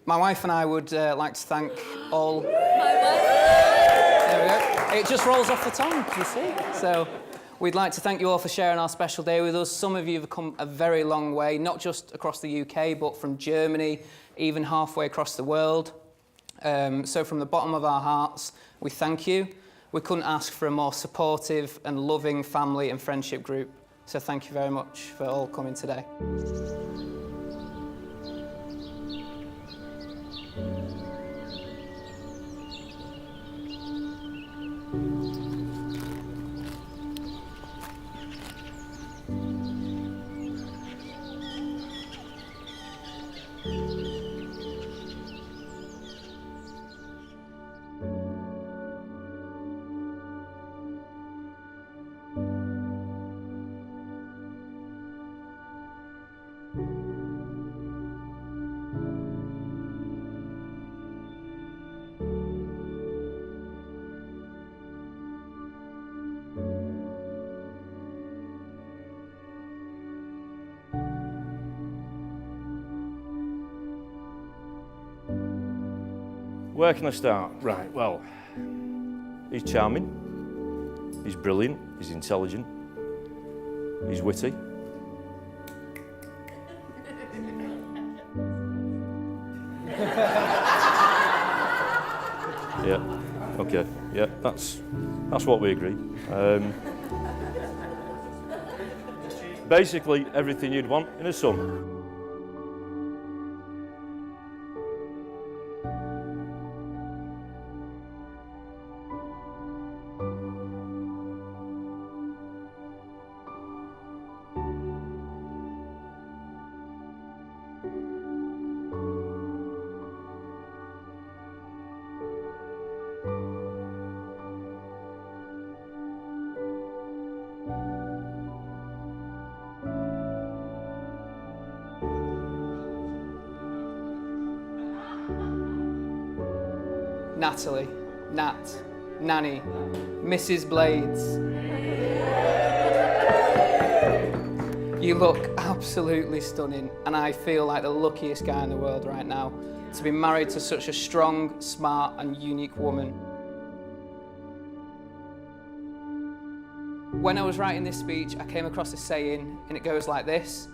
My wife and I would like to thank all... My wife. There we go. It just rolls off the tongue, you see. So we'd like to thank you all for sharing our special day with us. Some of you have come a very long way, not just across the UK, but from Germany, even halfway across the world. So from the bottom of our hearts, we thank you. We couldn't ask for a more supportive and loving family and friendship group. So thank you very much for all coming today. Where can I start? Right, well, he's charming, he's brilliant, he's intelligent, he's witty. Yeah, okay, yeah, that's what we agreed. Basically, everything you'd want in a son. Nathalie, Nat, Nanny, Mrs. Blades. You look absolutely stunning, and I feel like the luckiest guy in the world right now to be married to such a strong, smart, and unique woman. When I was writing this speech, I came across a saying, and it goes like this: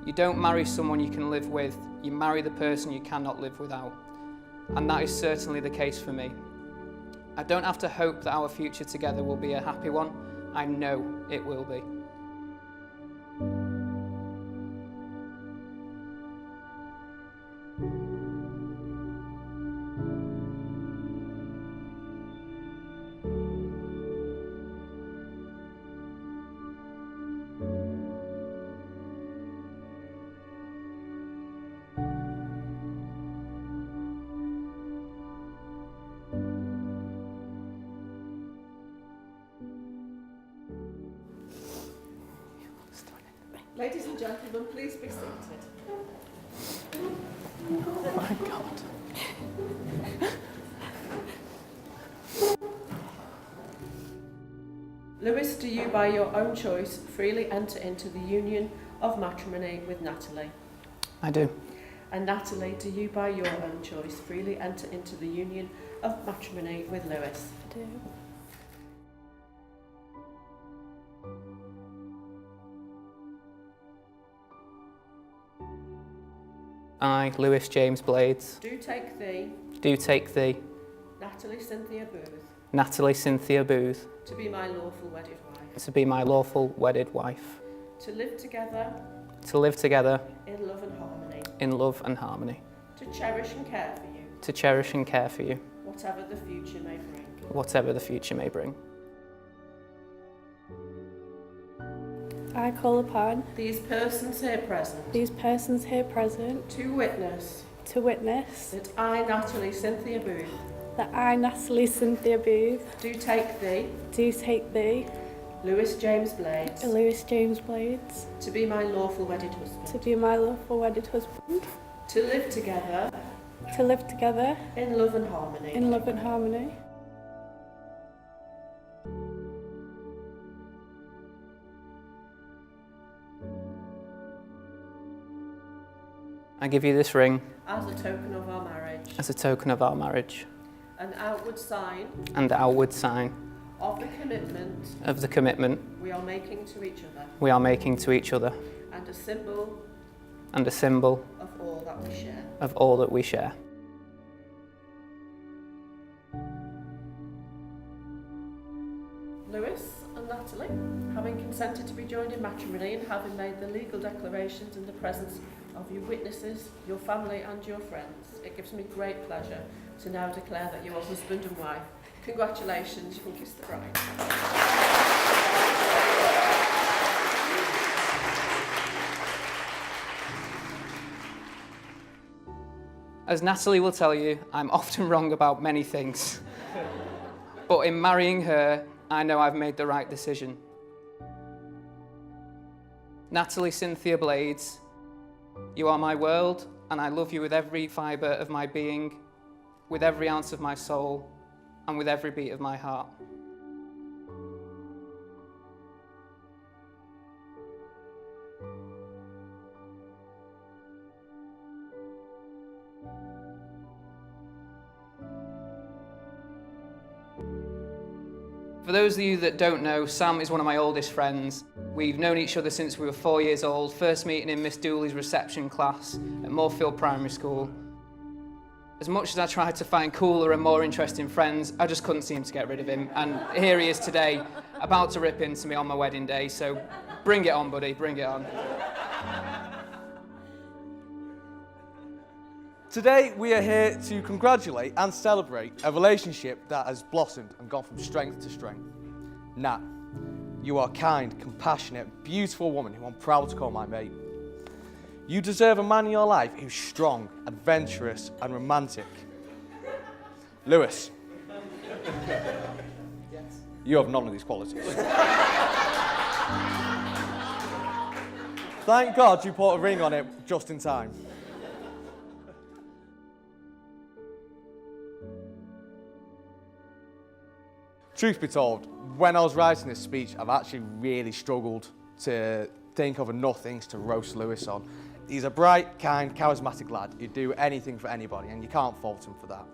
you don't marry someone you can live with, you marry the person you cannot live without. And that is certainly the case for me. I don't have to hope that our future together will be a happy one. I know it will be. Ladies and gentlemen, please be seated. Oh my God. Lewis, do you by your own choice freely enter into the union of matrimony with Nathalie? I do. And Nathalie, do you by your own choice freely enter into the union of matrimony with Lewis? I do. I, Lewis James Blades, Do take thee, Nathalie Cynthia Booth, Nathalie Cynthia Booth, to be my lawful wedded wife, to be my lawful wedded wife, to live together to live together in love and harmony, in love and harmony, to cherish and care for you, to cherish and care for you, whatever the future may bring. whatever the future may bring. I call upon These persons here present these persons here present to witness to witness that I, Nathalie Cynthia Booth, that I, Nathalie Cynthia Booth, do take thee, do take thee, Lewis James Blades, Lewis James Blades, to be my lawful wedded husband, to be my lawful wedded husband, to live together in love and harmony, in love and harmony. I I give you this ring as a token of our marriage. as a token of our marriage. An outward sign And outward sign of the commitment of the commitment we are making to each other. we are making to each other. And a symbol And a symbol of all that we share. of all that we share. Lewis and Natalie, having consented to be joined in matrimony and having made the legal declarations in the presence of your witnesses, your family and your friends, it gives me great pleasure to now declare that you are husband and wife. Congratulations, you can kiss the bride. As Nathalie will tell you, I'm often wrong about many things. But in marrying her, I know I've made the right decision. Nathalie Cynthia Blades, you are my world, and I love you with every fibre of my being, with every ounce of my soul, and with every beat of my heart. For those of you that don't know, Sam is one of my oldest friends. We've known each other since we were 4 years old, first meeting in Miss Dooley's reception class at Moorfield Primary School. As much as I tried to find cooler and more interesting friends, I just couldn't seem to get rid of him. And here he is today, about to rip into me on my wedding day. So bring it on, buddy, bring it on. Today we are here to congratulate and celebrate a relationship that has blossomed and gone from strength to strength. Nat, you are a kind, compassionate, beautiful woman who I'm proud to call my mate. You deserve a man in your life who's strong, adventurous and romantic. Lewis, you have none of these qualities. Thank God you put a ring on it just in time. Truth be told, when I was writing this speech, I've actually really struggled to think of enough things to roast Lewis on. He's a bright, kind, charismatic lad who'd do anything for anybody, and you can't fault him for that.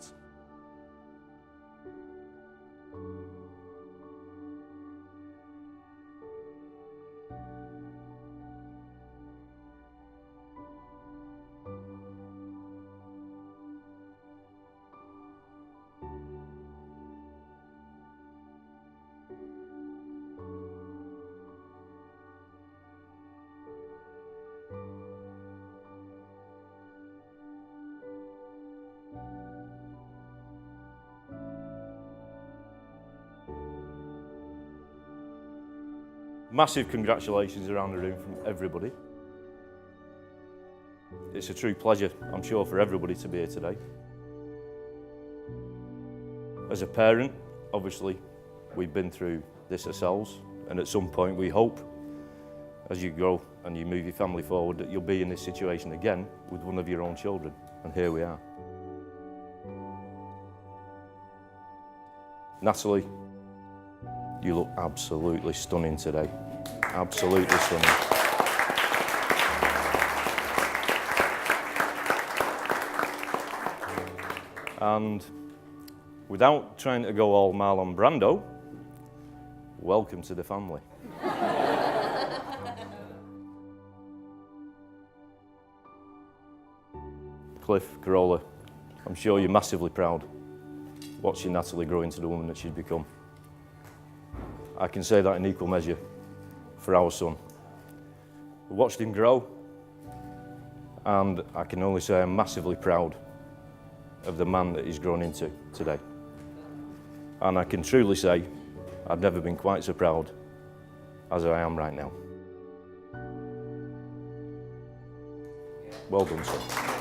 Massive congratulations around the room from everybody. It's a true pleasure, I'm sure, for everybody to be here today. As a parent, obviously, we've been through this ourselves, and at some point we hope, as you grow and you move your family forward, that you'll be in this situation again with one of your own children, and here we are. Nathalie, you look absolutely stunning today. Absolutely stunning. And without trying to go all Marlon Brando, welcome to the family. Cliff, Carola, I'm sure you're massively proud watching Nathalie grow into the woman that she's become. I can say that in equal measure for our son. We watched him grow, and I can only say I'm massively proud of the man that he's grown into today. And I can truly say I've never been quite so proud as I am right now. Well done, son.